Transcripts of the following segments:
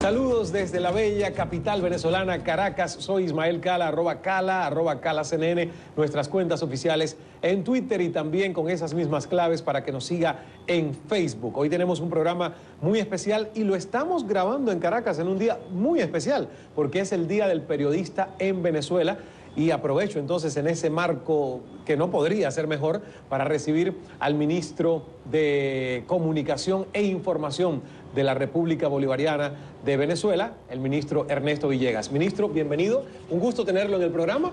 Saludos desde la bella capital venezolana, Caracas. Soy Ismael Cala, arroba CalaCNN, nuestras cuentas oficiales en Twitter y también con esas mismas claves para que nos siga en Facebook. Hoy tenemos un programa muy especial y lo estamos grabando en Caracas en un día muy especial porque es el Día del Periodista en Venezuela. Y aprovecho entonces en ese marco que no podría ser mejor para recibir al ministro de Comunicación e Información de la República Bolivariana de Venezuela, el ministro Ernesto Villegas. Ministro, bienvenido, un gusto tenerlo en el programa.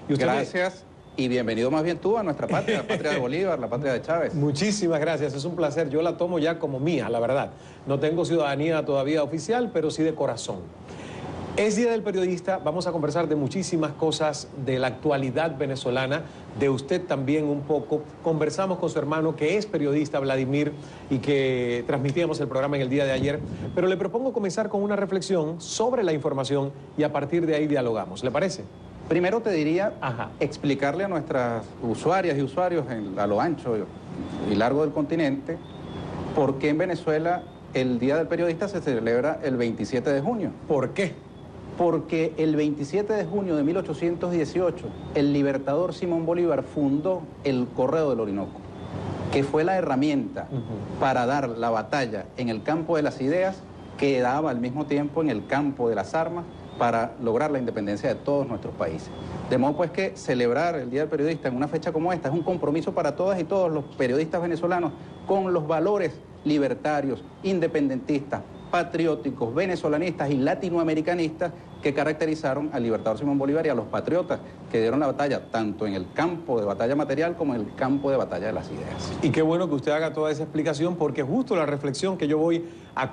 Y usted gracias y bienvenido más bien tú a nuestra patria, la patria de Bolívar, la patria de Chávez. Muchísimas gracias, es un placer, yo la tomo ya como mía, la verdad. No tengo ciudadanía todavía oficial, pero sí de corazón. Es Día del Periodista, vamos a conversar de muchísimas cosas de la actualidad venezolana, de usted también un poco. Conversamos con su hermano que es periodista, Vladimir, y que transmitíamos el programa en el día de ayer. Pero le propongo comenzar con una reflexión sobre la información y a partir de ahí dialogamos. ¿Le parece? Primero te diría explicarle a nuestras usuarias y usuarios a lo ancho y largo del continente por qué en Venezuela el Día del Periodista se celebra el 27 de junio. ¿Por qué? Porque el 27 de junio de 1818, el libertador Simón Bolívar fundó el Correo del Orinoco, que fue la herramienta para dar la batalla en el campo de las ideas, que daba al mismo tiempo en el campo de las armas para lograr la independencia de todos nuestros países. De modo pues que celebrar el Día del Periodista en una fecha como esta es un compromiso para todas y todos los periodistas venezolanos con los valores libertarios, independentistas, patrióticos, venezolanistas y latinoamericanistas que caracterizaron al libertador Simón Bolívar y a los patriotas que dieron la batalla tanto en el campo de batalla material como en el campo de batalla de las ideas. Y qué bueno que usted haga toda esa explicación porque justo la reflexión que yo voy a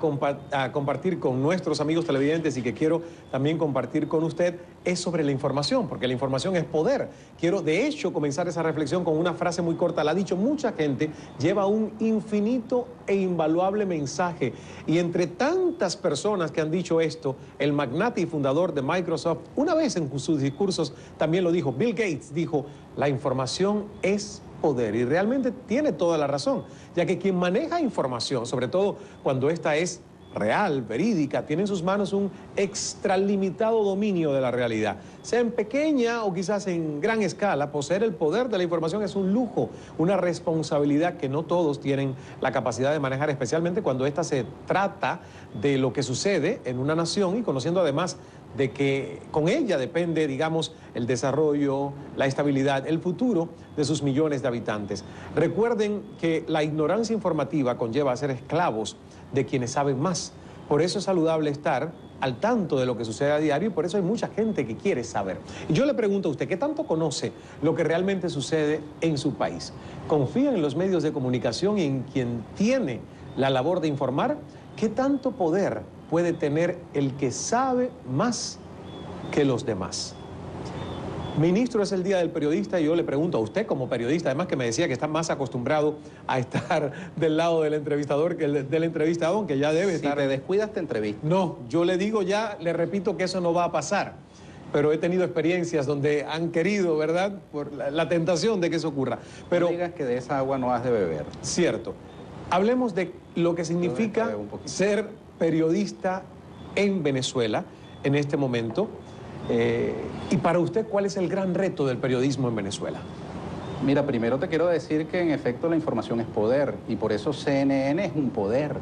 compartir con nuestros amigos televidentes y que quiero también compartir con usted es sobre la información, porque la información es poder. Quiero de hecho comenzar esa reflexión con una frase muy corta, la ha dicho mucha gente, lleva un infinito e invaluable mensaje y entre tantas personas que han dicho esto, el magnate y fundador de Microsoft, una vez en sus discursos también lo dijo, Bill Gates dijo, la información es poder y realmente tiene toda la razón, ya que quien maneja información, sobre todo cuando esta es real, verídica, tiene en sus manos un extralimitado dominio de la realidad. Sea en pequeña o quizás en gran escala, poseer el poder de la información es un lujo, una responsabilidad que no todos tienen la capacidad de manejar, especialmente cuando esta se trata de lo que sucede en una nación y conociendo además de que con ella depende, digamos, el desarrollo, la estabilidad, el futuro de sus millones de habitantes. Recuerden que la ignorancia informativa conlleva a ser esclavos de quienes saben más. Por eso es saludable estar al tanto de lo que sucede a diario y por eso hay mucha gente que quiere saber. Y yo le pregunto a usted, ¿qué tanto conoce lo que realmente sucede en su país? ¿Confía en los medios de comunicación y en quien tiene la labor de informar? ¿Qué tanto poder puede tener el que sabe más que los demás? Ministro, es el Día del Periodista y yo le pregunto a usted como periodista, además que me decía que está más acostumbrado a estar del lado del entrevistador que del entrevistado, aunque ya debe estar... Si te descuidas, te entrevista. No, yo le digo ya, le repito que eso no va a pasar, pero he tenido experiencias donde han querido, ¿verdad?, por la tentación de que eso ocurra. Pero no digas que de esa agua no has de beber. Cierto. Hablemos de lo que significa ser periodista en Venezuela en este momento. Y para usted, ¿cuál es el gran reto del periodismo en Venezuela? Mira, primero te quiero decir que en efecto la información es poder y por eso CNN es un poder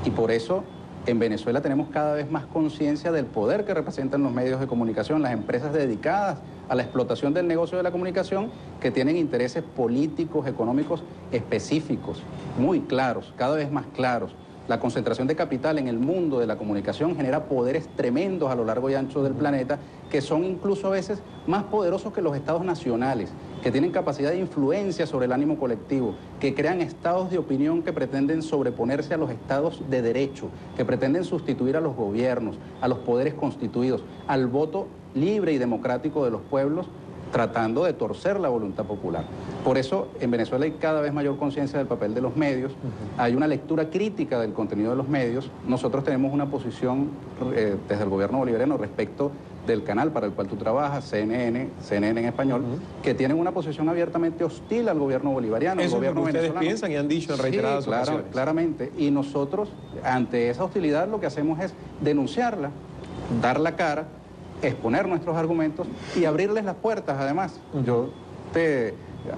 y por eso en Venezuela tenemos cada vez más conciencia del poder que representan los medios de comunicación, las empresas dedicadas a la explotación del negocio de la comunicación que tienen intereses políticos, económicos específicos, muy claros, cada vez más claros. La concentración de capital en el mundo de la comunicación genera poderes tremendos a lo largo y ancho del planeta que son incluso a veces más poderosos que los estados nacionales, que tienen capacidad de influencia sobre el ánimo colectivo, que crean estados de opinión que pretenden sobreponerse a los estados de derecho, que pretenden sustituir a los gobiernos, a los poderes constituidos, al voto libre y democrático de los pueblos, tratando de torcer la voluntad popular. Por eso en Venezuela hay cada vez mayor conciencia del papel de los medios, hay una lectura crítica del contenido de los medios. Nosotros tenemos una posición desde el gobierno bolivariano respecto del canal para el cual tú trabajas, CNN en español, que tienen una posición abiertamente hostil al gobierno bolivariano, al gobierno venezolano. Ustedes venezolano. piensan y han dicho en reiteradas ocasiones. Claramente. Y nosotros, ante esa hostilidad, lo que hacemos es denunciarla, dar la cara, exponer nuestros argumentos y abrirles las puertas, además. Yo te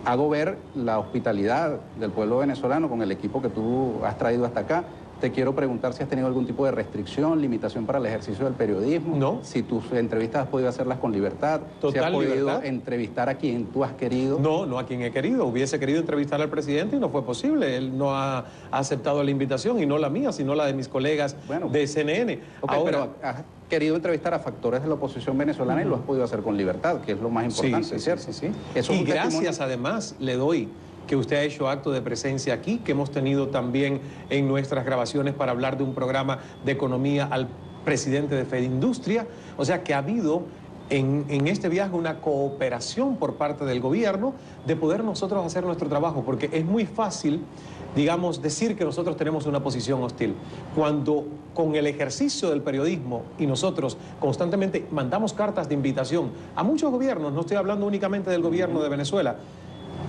hago ver la hospitalidad del pueblo venezolano con el equipo que tú has traído hasta acá. Te quiero preguntar si has tenido algún tipo de restricción, limitación para el ejercicio del periodismo. No. Si tus entrevistas has podido hacerlas con libertad. Total si has podido libertad. Entrevistar a quien tú has querido. No a quien he querido. Hubiese querido entrevistar al presidente y no fue posible. Él no ha aceptado la invitación, y no la mía, sino la de mis colegas de CNN. Okay, pero has querido entrevistar a factores de la oposición venezolana y lo has podido hacer con libertad, que es lo más importante, ¿cierto? Sí. Eso y es un gracias además le doy que usted ha hecho acto de presencia aquí, que hemos tenido también en nuestras grabaciones para hablar de un programa de economía al presidente de Fedindustria. O sea que ha habido en este viaje una cooperación por parte del gobierno de poder nosotros hacer nuestro trabajo, porque es muy fácil, digamos, decir que nosotros tenemos una posición hostil, cuando con el ejercicio del periodismo y nosotros constantemente mandamos cartas de invitación a muchos gobiernos, no estoy hablando únicamente del gobierno de Venezuela,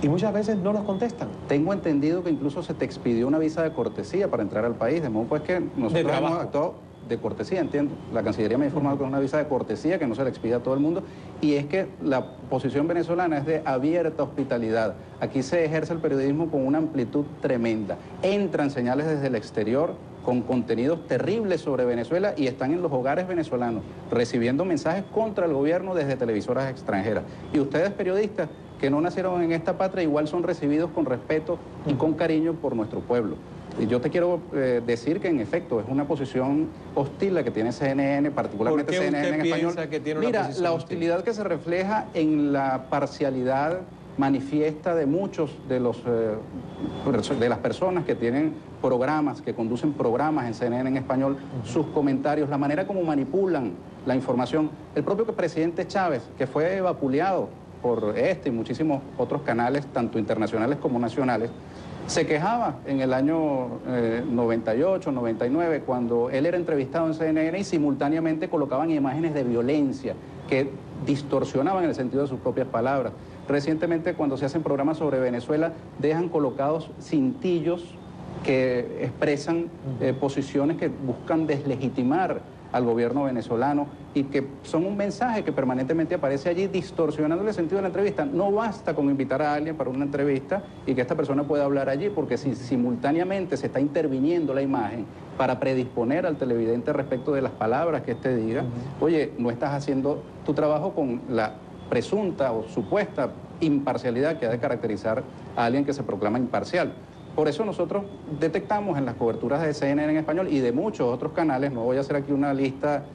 y muchas veces no nos contestan. Tengo entendido que incluso se te expidió una visa de cortesía para entrar al país, de modo pues que nosotros hemos actuado de cortesía, entiendo. La Cancillería me ha informado que es una visa de cortesía que no se le expide a todo el mundo, y es que la posición venezolana es de abierta hospitalidad. Aquí se ejerce el periodismo con una amplitud tremenda. Entran señales desde el exterior con contenidos terribles sobre Venezuela y están en los hogares venezolanos recibiendo mensajes contra el gobierno desde televisoras extranjeras. Y ustedes, periodistas que no nacieron en esta patria, igual son recibidos con respeto y con cariño por nuestro pueblo. Y yo te quiero decir que en efecto es una posición hostil la que tiene CNN, particularmente CNN en español. Que tiene una Mira, la hostilidad hostil que se refleja en la parcialidad manifiesta de muchos de las personas que tienen programas, que conducen programas en CNN en español, sus comentarios, la manera como manipulan la información. El propio presidente Chávez, que fue vapuleado por este y muchísimos otros canales, tanto internacionales como nacionales, se quejaba en el año 98, 99, cuando él era entrevistado en CNN y simultáneamente colocaban imágenes de violencia que distorsionaban el sentido de sus propias palabras. Recientemente, cuando se hacen programas sobre Venezuela, dejan colocados cintillos que expresan posiciones que buscan deslegitimar al gobierno venezolano y que son un mensaje que permanentemente aparece allí distorsionando el sentido de la entrevista. No basta con invitar a alguien para una entrevista y que esta persona pueda hablar allí, porque si simultáneamente se está interviniendo la imagen para predisponer al televidente respecto de las palabras que éste diga, oye, no estás haciendo tu trabajo con la presunta o supuesta imparcialidad que ha de caracterizar a alguien que se proclama imparcial. Por eso nosotros detectamos en las coberturas de CNN en español y de muchos otros canales, no voy a hacer aquí una lista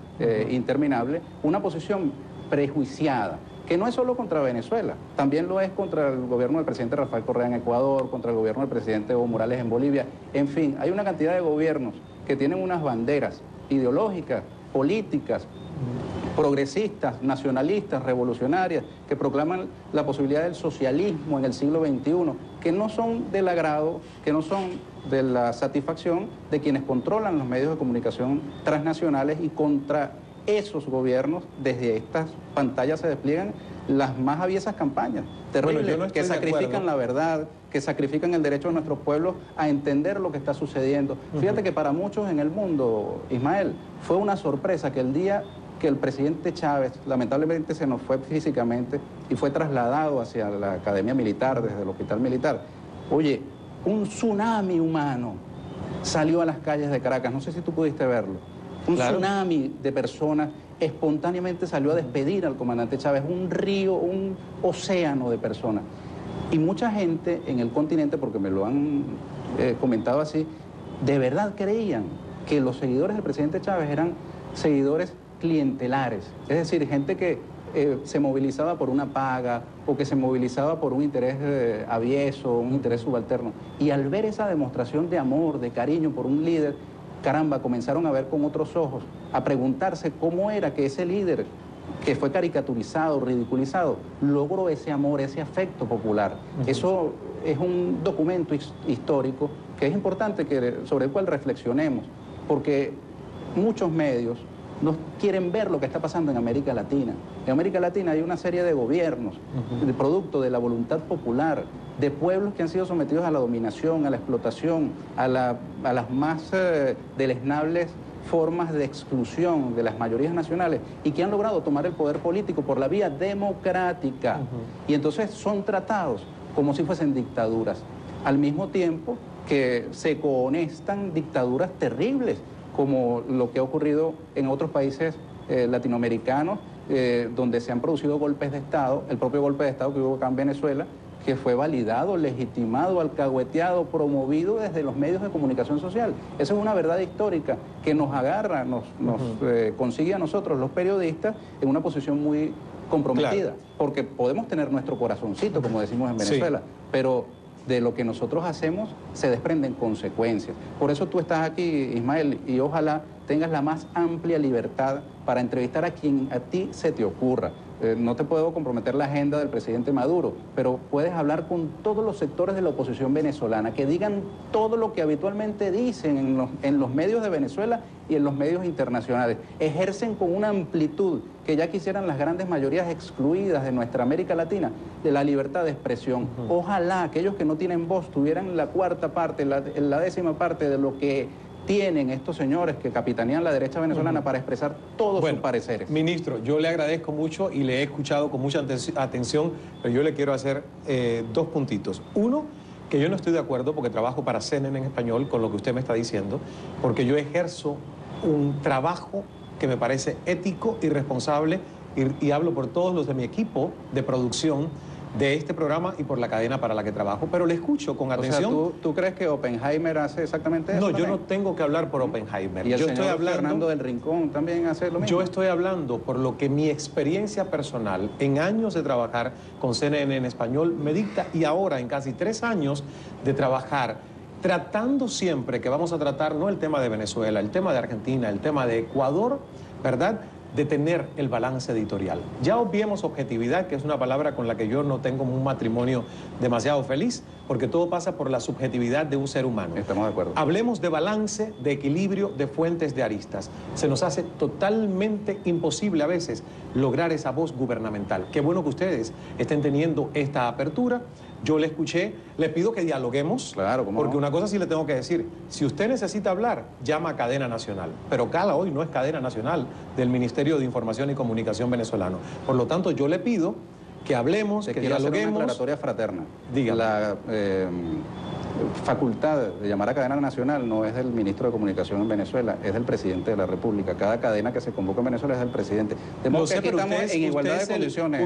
interminable, una posición prejuiciada, que no es solo contra Venezuela, también lo es contra el gobierno del presidente Rafael Correa en Ecuador, contra el gobierno del presidente Evo Morales en Bolivia. En fin, hay una cantidad de gobiernos que tienen unas banderas ideológicas, políticas, progresistas, nacionalistas, revolucionarias, que proclaman la posibilidad del socialismo en el siglo XXI, que no son del agrado, que no son de la satisfacción de quienes controlan los medios de comunicación transnacionales, y contra esos gobiernos desde estas pantallas se despliegan las más aviesas campañas terribles, que sacrifican la verdad, que sacrifican el derecho de nuestros pueblos a entender lo que está sucediendo. Fíjate que para muchos en el mundo, Ismael, fue una sorpresa que el día que el presidente Chávez lamentablemente se nos fue físicamente y fue trasladado hacia la Academia Militar, desde el Hospital Militar, oye, un tsunami humano salió a las calles de Caracas, no sé si tú pudiste verlo, un tsunami de personas espontáneamente salió a despedir al comandante Chávez, un río, un océano de personas. Y mucha gente en el continente, porque me lo han comentado así, de verdad creían que los seguidores del presidente Chávez eran seguidores clientelares, es decir, gente que se movilizaba por una paga o que se movilizaba por un interés avieso, un interés subalterno. Y al ver esa demostración de amor, de cariño por un líder, caramba, comenzaron a ver con otros ojos, a preguntarse cómo era que ese líder que fue caricaturizado, ridiculizado, logró ese amor, ese afecto popular. Eso es un documento histórico que es importante sobre el cual reflexionemos, porque muchos medios no quieren ver lo que está pasando en América Latina. En América Latina hay una serie de gobiernos, de producto de la voluntad popular, de pueblos que han sido sometidos a la dominación, a la explotación, a las más deleznables formas de exclusión de las mayorías nacionales y que han logrado tomar el poder político por la vía democrática. Y entonces son tratados como si fuesen dictaduras, al mismo tiempo que se cohonestan dictaduras terribles, como lo que ha ocurrido en otros países latinoamericanos, donde se han producido golpes de Estado, el propio golpe de Estado que hubo acá en Venezuela, que fue validado, legitimado, alcahueteado, promovido desde los medios de comunicación social. Esa es una verdad histórica que nos agarra, nos consigue a nosotros, los periodistas, en una posición muy comprometida. Claro. Porque podemos tener nuestro corazoncito, como decimos en Venezuela, sí, pero de lo que nosotros hacemos se desprenden consecuencias. Por eso tú estás aquí, Ismael, y ojalá tengas la más amplia libertad para entrevistar a quien a ti se te ocurra. No te puedo comprometer la agenda del presidente Maduro, pero puedes hablar con todos los sectores de la oposición venezolana, que digan todo lo que habitualmente dicen en los medios de Venezuela y en los medios internacionales. Ejercen con una amplitud que ya quisieran las grandes mayorías excluidas de nuestra América Latina, de la libertad de expresión. Ojalá aquellos que no tienen voz tuvieran la cuarta parte, la 10ª parte de lo que tienen estos señores que capitanean la derecha venezolana para expresar todos sus pareceres. Ministro, yo le agradezco mucho y le he escuchado con mucha atención, pero yo le quiero hacer 2 puntitos. Uno, que yo no estoy de acuerdo porque trabajo para CNN en español con lo que usted me está diciendo, porque yo ejerzo un trabajo que me parece ético y responsable y hablo por todos los de mi equipo de producción de este programa y por la cadena para la que trabajo, pero le escucho con atención. O sea, ¿tú crees que Oppenheimer hace exactamente eso? No, yo no tengo que hablar por Oppenheimer. ¿Y el yo señor estoy hablando, Fernando del Rincón también hace lo mismo? Yo estoy hablando por lo que mi experiencia personal en años de trabajar con CNN en español me dicta, y ahora en casi 3 años de trabajar tratando siempre que vamos a tratar no el tema de Venezuela, el tema de Argentina, el tema de Ecuador, ¿verdad?, de tener el balance editorial. Ya obviemos objetividad, que es una palabra con la que yo no tengo un matrimonio demasiado feliz, porque todo pasa por la subjetividad de un ser humano. Estamos de acuerdo. Hablemos de balance, de equilibrio, de fuentes, de aristas. Se nos hace totalmente imposible a veces lograr esa voz gubernamental. Qué bueno que ustedes estén teniendo esta apertura. Yo le escuché, le pido que dialoguemos, claro, ¿cómo porque no? una cosa sí le tengo que decir, si usted necesita hablar, llama a Cadena Nacional, pero Cala hoy no es Cadena Nacional del Ministerio de Información y Comunicación venezolano. Por lo tanto, yo le pido que hablemos, que dialoguemos. Hacer una declaratoria fraterna. Dígame. La facultad de llamar a Cadena Nacional no es del ministro de Comunicación en Venezuela, es del presidente de la República. Cada cadena que se convoca en Venezuela es del presidente. De modo que aquí estamos en igualdad de condiciones.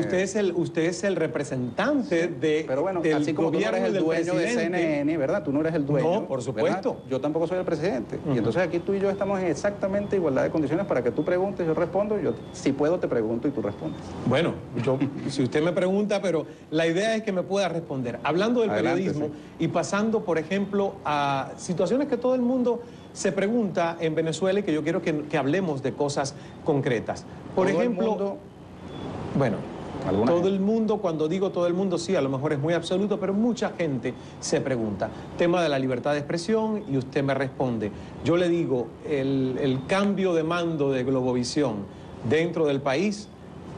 Usted es el representante de. Pero bueno, del así como tú no eres el dueño de CNN, ¿verdad? Tú no eres el dueño. No, por supuesto. ¿verdad? Yo tampoco soy el presidente. Y entonces aquí tú y yo estamos en exactamente igualdad de condiciones para que tú preguntes, yo respondo. Yo, si puedo, te pregunto y tú respondes. Bueno, si usted me pregunta, pero la idea es que me pueda responder. Hablando del periodismo y pasando, por ejemplo, a situaciones que todo el mundo se pregunta en Venezuela y que yo quiero que hablemos de cosas concretas. Por ejemplo, todo el mundo, cuando digo todo el mundo, sí, a lo mejor es muy absoluto, pero mucha gente se pregunta. Tema de la libertad de expresión y usted me responde. Yo le digo, el cambio de mando de Globovisión dentro del país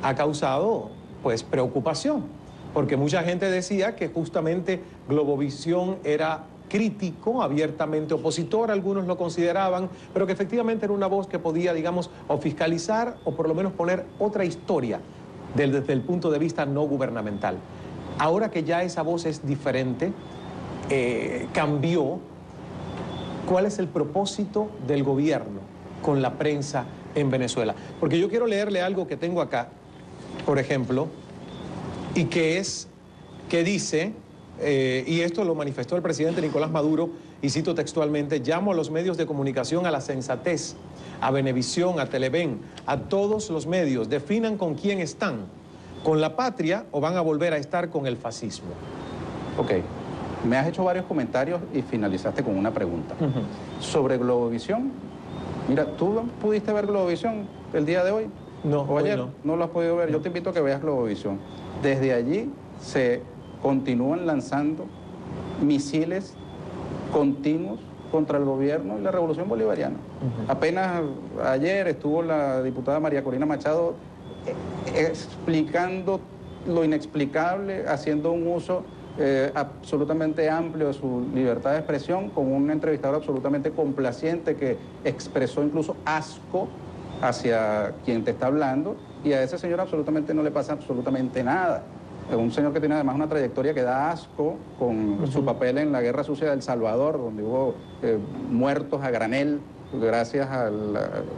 ha causado, pues, preocupación, porque mucha gente decía que justamente Globovisión era crítico, abiertamente opositor, algunos lo consideraban, pero que efectivamente era una voz que podía, digamos, o fiscalizar o por lo menos poner otra historia desde el punto de vista no gubernamental. Ahora que ya esa voz es diferente, cambió, ¿cuál es el propósito del gobierno con la prensa en Venezuela? Porque yo quiero leerle algo que tengo acá, por ejemplo, y que dice, y esto lo manifestó el presidente Nicolás Maduro, y cito textualmente: llamo a los medios de comunicación a la sensatez, a Venevisión, a Televen, a todos los medios, definan con quién están, con la patria o van a volver a estar con el fascismo. Ok, me has hecho varios comentarios y finalizaste con una pregunta. Sobre Globovisión, mira, ¿tú pudiste ver Globovisión el día de hoy? No, o ayer, no. no lo has podido ver. Yo te invito a que veas Globovisión. Desde allí se continúan lanzando misiles continuos contra el gobierno y la revolución bolivariana. Apenas ayer estuvo la diputada María Corina Machado explicando lo inexplicable, haciendo un uso absolutamente amplio de su libertad de expresión, con un entrevistador absolutamente complaciente que expresó incluso asco hacia quien te está hablando, y a ese señor absolutamente no le pasa absolutamente nada. Es un señor que tiene además una trayectoria que da asco con su papel en la Guerra Sucia de El Salvador, donde hubo muertos a granel gracias a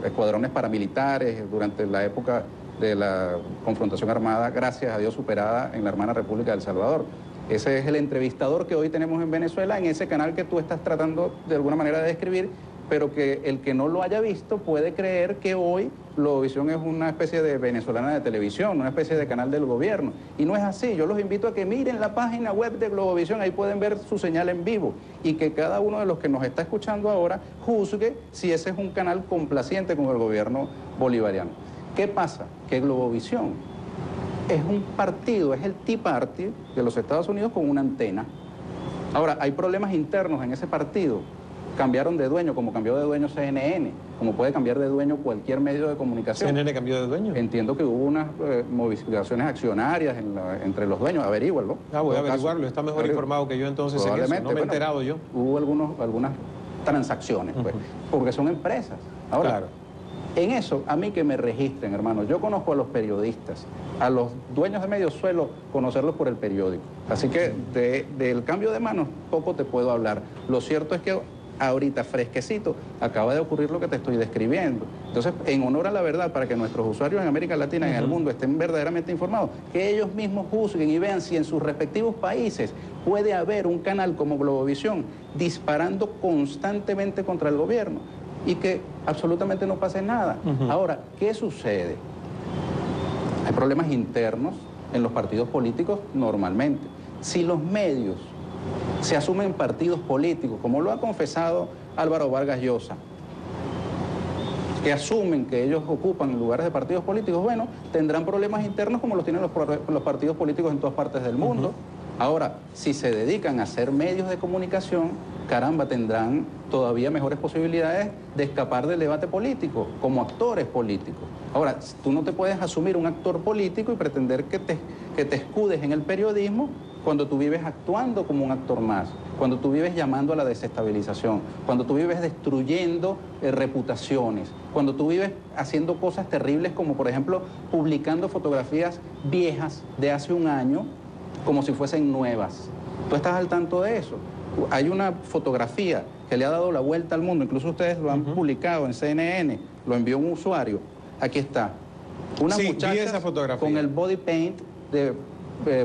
escuadrones paramilitares durante la época de la confrontación armada, gracias a Dios superada en la hermana República de El Salvador. Ese es el entrevistador que hoy tenemos en Venezuela, en ese canal que tú estás tratando de alguna manera de describir, pero que el que no lo haya visto puede creer que hoy Globovisión es una especie de venezolana de televisión, una especie de canal del gobierno. Y no es así. Yo los invito a que miren la página web de Globovisión, ahí pueden ver su señal en vivo, y que cada uno de los que nos está escuchando ahora juzgue si ese es un canal complaciente con el gobierno bolivariano. ¿Qué pasa? Que Globovisión es un partido, es el Tea Party de los Estados Unidos con una antena. Ahora, hay problemas internos en ese partido. Cambiaron de dueño, como cambió de dueño CNN, como puede cambiar de dueño cualquier medio de comunicación. ¿CNN cambió de dueño? Entiendo que hubo unas movilizaciones accionarias entre los dueños, averígualo. Voy a averiguarlo, está mejor informado que yo entonces en eso, no me he enterado yo. Hubo algunas transacciones, pues, porque son empresas. Ahora, claro. En eso, a mí que me registren, hermano. Yo conozco a los periodistas, a los dueños de medios suelo conocerlos por el periódico. Así que del cambio de manos poco te puedo hablar. Lo cierto es que ahorita, fresquecito, acaba de ocurrir lo que te estoy describiendo. Entonces, en honor a la verdad, para que nuestros usuarios en América Latina y en el mundo estén verdaderamente informados, que ellos mismos juzguen y vean si en sus respectivos países puede haber un canal como Globovisión disparando constantemente contra el gobierno y que absolutamente no pase nada. Ahora, ¿qué sucede? Hay problemas internos en los partidos políticos normalmente. Si los medios se asumen partidos políticos, como lo ha confesado Álvaro Vargas Llosa, que asumen que ellos ocupan lugares de partidos políticos, bueno, tendrán problemas internos como los tienen los partidos políticos en todas partes del mundo. Ahora, si se dedican a ser medios de comunicación, caramba, tendrán todavía mejores posibilidades de escapar del debate político, como actores políticos. Ahora, tú no te puedes asumir un actor político y pretender que te escudes en el periodismo cuando tú vives actuando como un actor más, cuando tú vives llamando a la desestabilización, cuando tú vives destruyendo reputaciones, cuando tú vives haciendo cosas terribles como, por ejemplo, publicando fotografías viejas de hace un año como si fuesen nuevas. ¿Tú estás al tanto de eso? Hay una fotografía que le ha dado la vuelta al mundo, incluso ustedes lo han publicado en CNN, lo envió un usuario. Aquí está. Una muchacha con el body paint de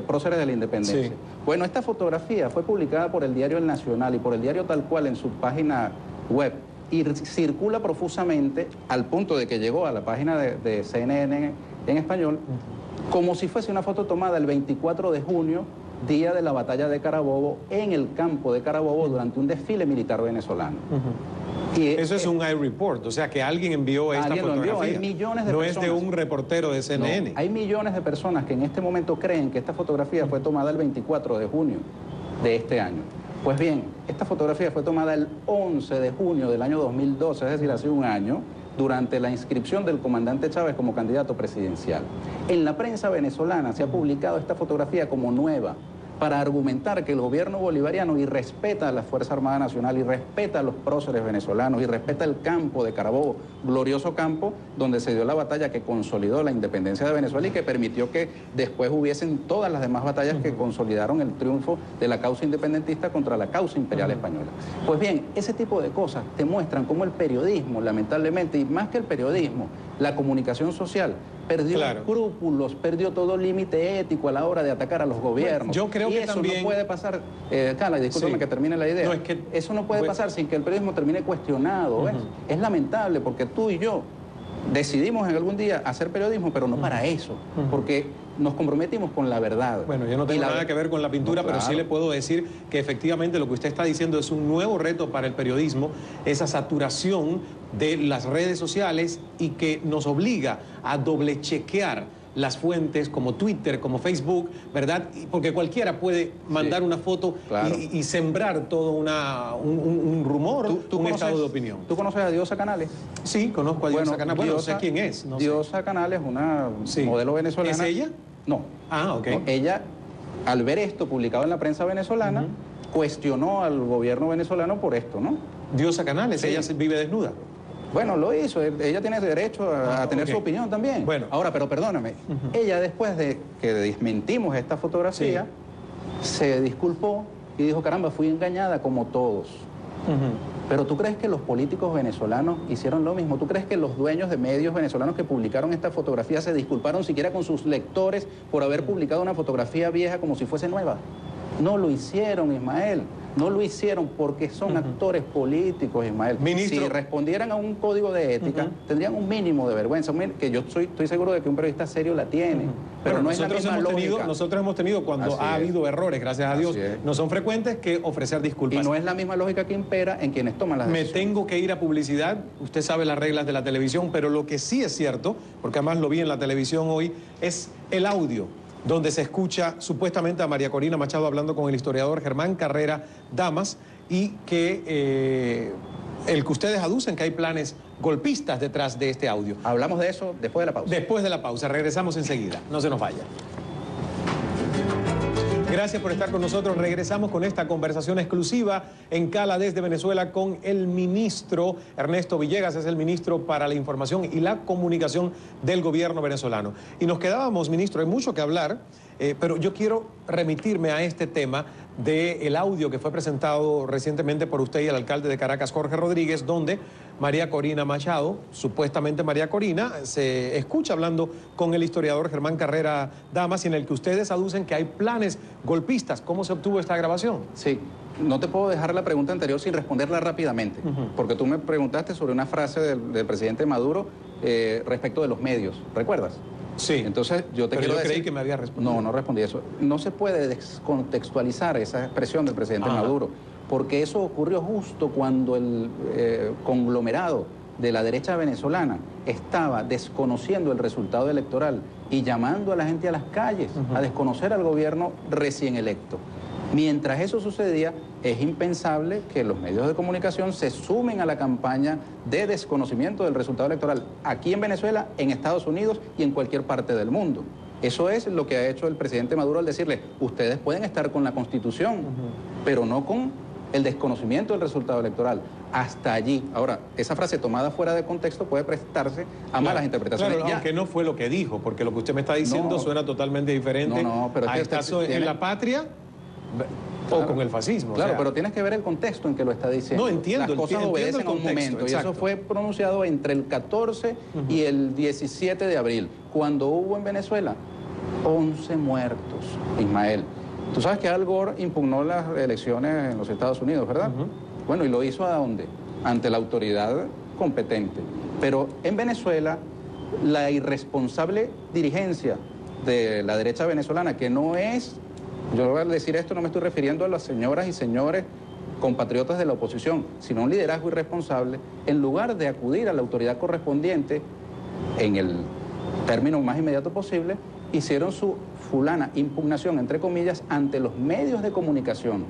próceres de la independencia. Sí. Bueno, esta fotografía fue publicada por el diario El Nacional y por el diario Tal Cual en su página web y circula profusamente al punto de que llegó a la página de CNN en español como si fuese una foto tomada el 24 de junio, día de la batalla de Carabobo, en el campo de Carabobo durante un desfile militar venezolano. Y eso es un iReport, o sea que alguien envió esta fotografía. Hay millones de personas. No es de un reportero de CNN. No, hay millones de personas que en este momento creen que esta fotografía fue tomada el 24 de junio de este año. Pues bien, esta fotografía fue tomada el 11 de junio del año 2012, es decir, hace un año, durante la inscripción del comandante Chávez como candidato presidencial. En la prensa venezolana se ha publicado esta fotografía como nueva, para argumentar que el gobierno bolivariano irrespeta a la Fuerza Armada Nacional, irrespeta a los próceres venezolanos, irrespeta el campo de Carabobo, glorioso campo donde se dio la batalla que consolidó la independencia de Venezuela y que permitió que después hubiesen todas las demás batallas que consolidaron el triunfo de la causa independentista contra la causa imperial española. Pues bien, ese tipo de cosas te muestran cómo el periodismo, lamentablemente, y más que el periodismo, la comunicación social, perdió escrúpulos, perdió todo límite ético a la hora de atacar a los gobiernos. Yo creo que eso también no puede pasar, Carla, discúlpame que termine la idea. No, es que, eso no puede pasar sin que el periodismo termine cuestionado. Es lamentable porque tú y yo decidimos en algún día hacer periodismo, pero no para eso, porque nos comprometimos con la verdad. Bueno, yo no tengo nada que ver con la pintura, no, claro, pero sí le puedo decir que efectivamente lo que usted está diciendo es un nuevo reto para el periodismo, esa saturación de las redes sociales y que nos obliga a doble chequear las fuentes como Twitter, como Facebook, ¿verdad? Porque cualquiera puede mandar una foto, claro, y sembrar todo un rumor, un estado de opinión. ¿Tú conoces a Diosa Canales? Sí, conozco a Diosa Canales. Bueno, no sé quién es. No Diosa Canales, una modelo venezolana. ¿Es ella? No. Ah, ok. No, ella, al ver esto publicado en la prensa venezolana, cuestionó al gobierno venezolano por esto, ¿no? Diosa Canales, ella vive desnuda. Bueno, lo hizo, ella tiene derecho a tener su opinión también. Bueno. Ahora, pero perdóname, ella después de que desmentimos esta fotografía, se disculpó y dijo, caramba, fui engañada como todos. Pero ¿tú crees que los políticos venezolanos hicieron lo mismo? ¿Tú crees que los dueños de medios venezolanos que publicaron esta fotografía se disculparon siquiera con sus lectores por haber publicado una fotografía vieja como si fuese nueva? No lo hicieron, Ismael. No lo hicieron porque son actores políticos, Ismael. Ministro. Si respondieran a un código de ética, tendrían un mínimo de vergüenza, que yo estoy seguro de que un periodista serio la tiene. Pero no es la misma lógica. Nosotros hemos tenido, cuando ha habido errores, gracias a Dios, no son frecuentes, que ofrecer disculpas. Y no es la misma lógica que impera en quienes toman las decisiones. Me tengo que ir a publicidad, usted sabe las reglas de la televisión, pero lo que sí es cierto, porque además lo vi en la televisión hoy, es el audio, donde se escucha supuestamente a María Corina Machado hablando con el historiador Germán Carrera Damas y que el que ustedes aducen que hay planes golpistas detrás de este audio. Hablamos de eso después de la pausa. Después de la pausa, regresamos enseguida, no se nos vaya. Gracias por estar con nosotros. Regresamos con esta conversación exclusiva en Cala desde Venezuela con el ministro Ernesto Villegas, es el ministro para la Información y la Comunicación del gobierno venezolano. Y nos quedábamos, ministro, hay mucho que hablar, pero yo quiero remitirme a este tema del audio que fue presentado recientemente por usted y el alcalde de Caracas, Jorge Rodríguez, donde María Corina Machado, supuestamente María Corina, se escucha hablando con el historiador Germán Carrera Damas, y en el que ustedes aducen que hay planes golpistas. ¿Cómo se obtuvo esta grabación? Sí, no te puedo dejar la pregunta anterior sin responderla rápidamente, porque tú me preguntaste sobre una frase del presidente Maduro respecto de los medios, ¿recuerdas? Sí. Entonces yo creí que me había respondido. No, no respondí eso. No se puede descontextualizar esa expresión del presidente Maduro, porque eso ocurrió justo cuando el conglomerado de la derecha venezolana estaba desconociendo el resultado electoral y llamando a la gente a las calles a desconocer al gobierno recién electo. Mientras eso sucedía, es impensable que los medios de comunicación se sumen a la campaña de desconocimiento del resultado electoral aquí en Venezuela, en Estados Unidos y en cualquier parte del mundo. Eso es lo que ha hecho el presidente Maduro al decirle, ustedes pueden estar con la Constitución, pero no con el desconocimiento del resultado electoral. Hasta allí. Ahora, esa frase tomada fuera de contexto puede prestarse a malas interpretaciones. Claro, aunque no fue lo que dijo, porque lo que usted me está diciendo suena totalmente diferente pero a caso en la patria o con el fascismo. Claro, o sea, pero tienes que ver el contexto en que lo está diciendo. No, entiendo. Las cosas obedecen a un momento. Y eso fue pronunciado entre el 14 y el 17 de abril, cuando hubo en Venezuela 11 muertos, Ismael. Tú sabes que Al Gore impugnó las elecciones en los Estados Unidos, ¿verdad? Bueno, ¿y lo hizo a dónde? Ante la autoridad competente. Pero en Venezuela, la irresponsable dirigencia de la derecha venezolana, que no es, yo voy a decir esto, no me estoy refiriendo a las señoras y señores compatriotas de la oposición, sino un liderazgo irresponsable, en lugar de acudir a la autoridad correspondiente en el término más inmediato posible, hicieron su fulana impugnación, entre comillas, ante los medios de comunicación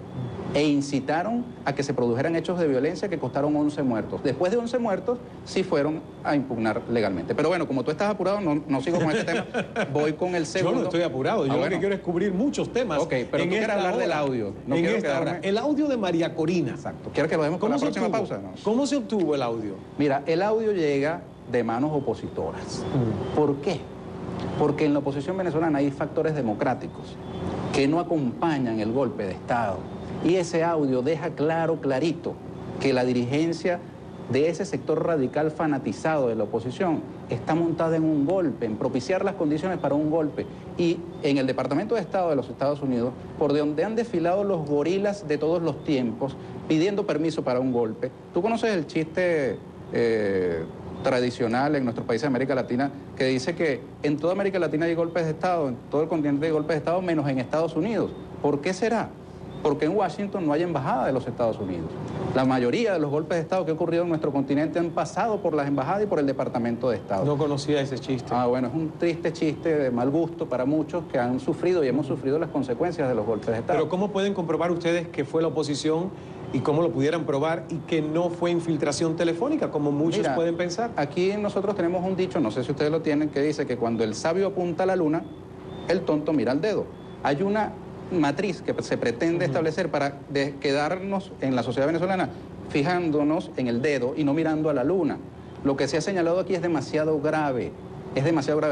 e incitaron a que se produjeran hechos de violencia que costaron 11 muertos. Después de 11 muertos, sí fueron a impugnar legalmente. Pero bueno, como tú estás apurado, no sigo con este tema, voy con el segundo. Yo no estoy apurado, yo lo que quiero es cubrir muchos temas. Ok, pero tú quieres hablar del audio. No quiero quedarme. El audio de María Corina. Exacto. ¿Quieres que lo demos con la próxima pausa? No. ¿Cómo se obtuvo el audio? Mira, el audio llega de manos opositoras. ¿Por qué? Porque en la oposición venezolana hay factores democráticos que no acompañan el golpe de Estado. Y ese audio deja clarito, que la dirigencia de ese sector radical fanatizado de la oposición está montada en un golpe, en propiciar las condiciones para un golpe. Y en el Departamento de Estado de los Estados Unidos, por donde han desfilado los gorilas de todos los tiempos, pidiendo permiso para un golpe. ¿Tú conoces el chiste tradicional en nuestros países de América Latina que dice que en toda América Latina hay golpes de Estado, en todo el continente hay golpes de Estado, menos en Estados Unidos. ¿Por qué será? Porque en Washington no hay embajada de los Estados Unidos. La mayoría de los golpes de Estado que han ocurrido en nuestro continente han pasado por las embajadas y por el Departamento de Estado. No conocía ese chiste. Ah, bueno, es un triste chiste de mal gusto para muchos que han sufrido y hemos sufrido las consecuencias de los golpes de Estado. Pero ¿cómo pueden comprobar ustedes que fue la oposición y cómo lo pudieran probar y que no fue infiltración telefónica, como muchos pueden pensar? Aquí nosotros tenemos un dicho, no sé si ustedes lo tienen, que dice que cuando el sabio apunta a la luna, el tonto mira al dedo. Hay una matriz que se pretende establecer para quedarnos en la sociedad venezolana fijándonos en el dedo y no mirando a la luna. Lo que se ha señalado aquí es demasiado grave,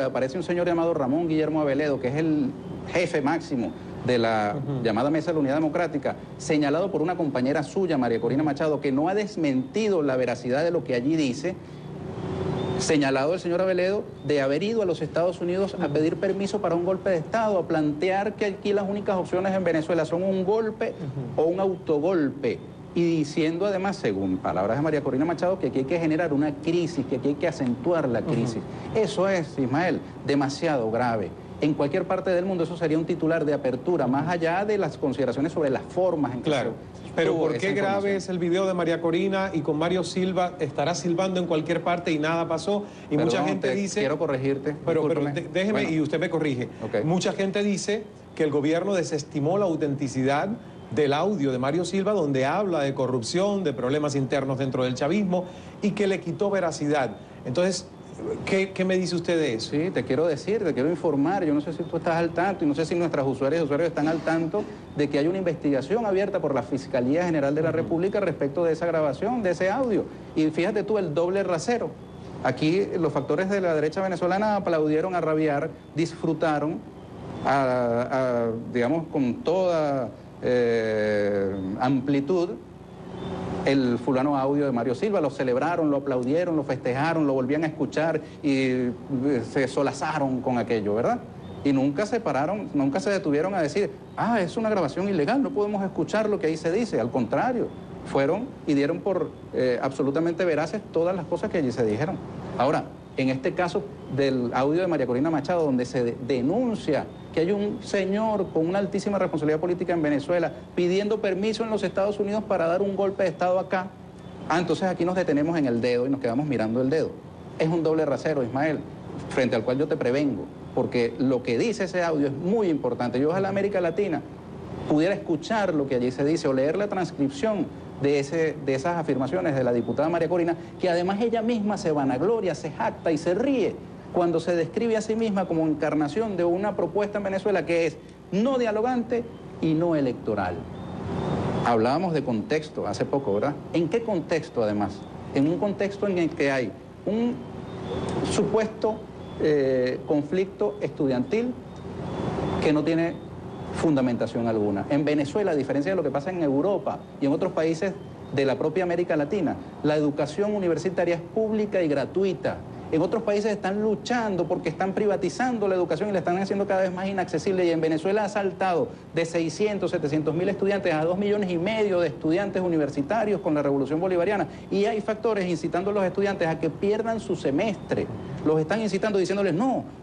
Aparece un señor llamado Ramón Guillermo Aveledo, que es el jefe máximo de la llamada Mesa de la Unidad Democrática, señalado por una compañera suya, María Corina Machado, que no ha desmentido la veracidad de lo que allí dice, señalado el señor Aveledo de haber ido a los Estados Unidos a pedir permiso para un golpe de Estado, a plantear que aquí las únicas opciones en Venezuela son un golpe o un autogolpe, y diciendo además, según palabras de María Corina Machado, que aquí hay que generar una crisis, que aquí hay que acentuar la crisis. Eso es, Ismael, demasiado grave. En cualquier parte del mundo eso sería un titular de apertura, más allá de las consideraciones sobre las formas en que Claro. Pero ¿por qué grave es el video de María Corina y con Mario Silva estará silbando en cualquier parte y nada pasó? Y mucha gente dice... Quiero corregirte. Pero déjeme, bueno, y usted me corrige. Okay. Mucha gente dice que el gobierno desestimó la autenticidad del audio de Mario Silva, donde habla de corrupción, de problemas internos dentro del chavismo, y que le quitó veracidad. Entonces, ¿qué me dice usted de eso? Sí, te quiero informar. Yo no sé si tú estás al tanto y no sé si nuestras usuarias y usuarios están al tanto de que hay una investigación abierta por la Fiscalía General de la República respecto de esa grabación, de ese audio. Y fíjate tú, el doble rasero. Aquí los factores de la derecha venezolana aplaudieron a rabiar, disfrutaron, digamos, con toda amplitud el fulano audio de Mario Silva, lo celebraron, lo aplaudieron, lo festejaron, lo volvían a escuchar y se solazaron con aquello, ¿verdad? Y nunca se pararon, nunca se detuvieron a decir, es una grabación ilegal, no podemos escuchar lo que ahí se dice. Al contrario, fueron y dieron por absolutamente veraces todas las cosas que allí se dijeron. Ahora, en este caso del audio de María Corina Machado, donde se denuncia que hay un señor con una altísima responsabilidad política en Venezuela pidiendo permiso en los Estados Unidos para dar un golpe de Estado acá, entonces aquí nos detenemos en el dedo y nos quedamos mirando el dedo. Es un doble rasero, Ismael, frente al cual yo te prevengo, porque lo que dice ese audio es muy importante. Yo ojalá América Latina pudiera escuchar lo que allí se dice o leer la transcripción de esas afirmaciones de la diputada María Corina, que además ella misma se vanagloria, se jacta y se ríe cuando se describe a sí misma como encarnación de una propuesta en Venezuela que es no dialogante y no electoral. Hablábamos de contexto hace poco, ¿verdad? ¿En qué contexto además? En un contexto en el que hay un supuesto conflicto estudiantil que no tiene fundamentación alguna. En Venezuela, a diferencia de lo que pasa en Europa y en otros países de la propia América Latina, la educación universitaria es pública y gratuita. En otros países están luchando porque están privatizando la educación y la están haciendo cada vez más inaccesible. Y en Venezuela ha saltado de 600, 700 mil estudiantes a 2,5 millones de estudiantes universitarios con la Revolución Bolivariana. Y hay factores incitando a los estudiantes a que pierdan su semestre. Los están incitando diciéndoles, no,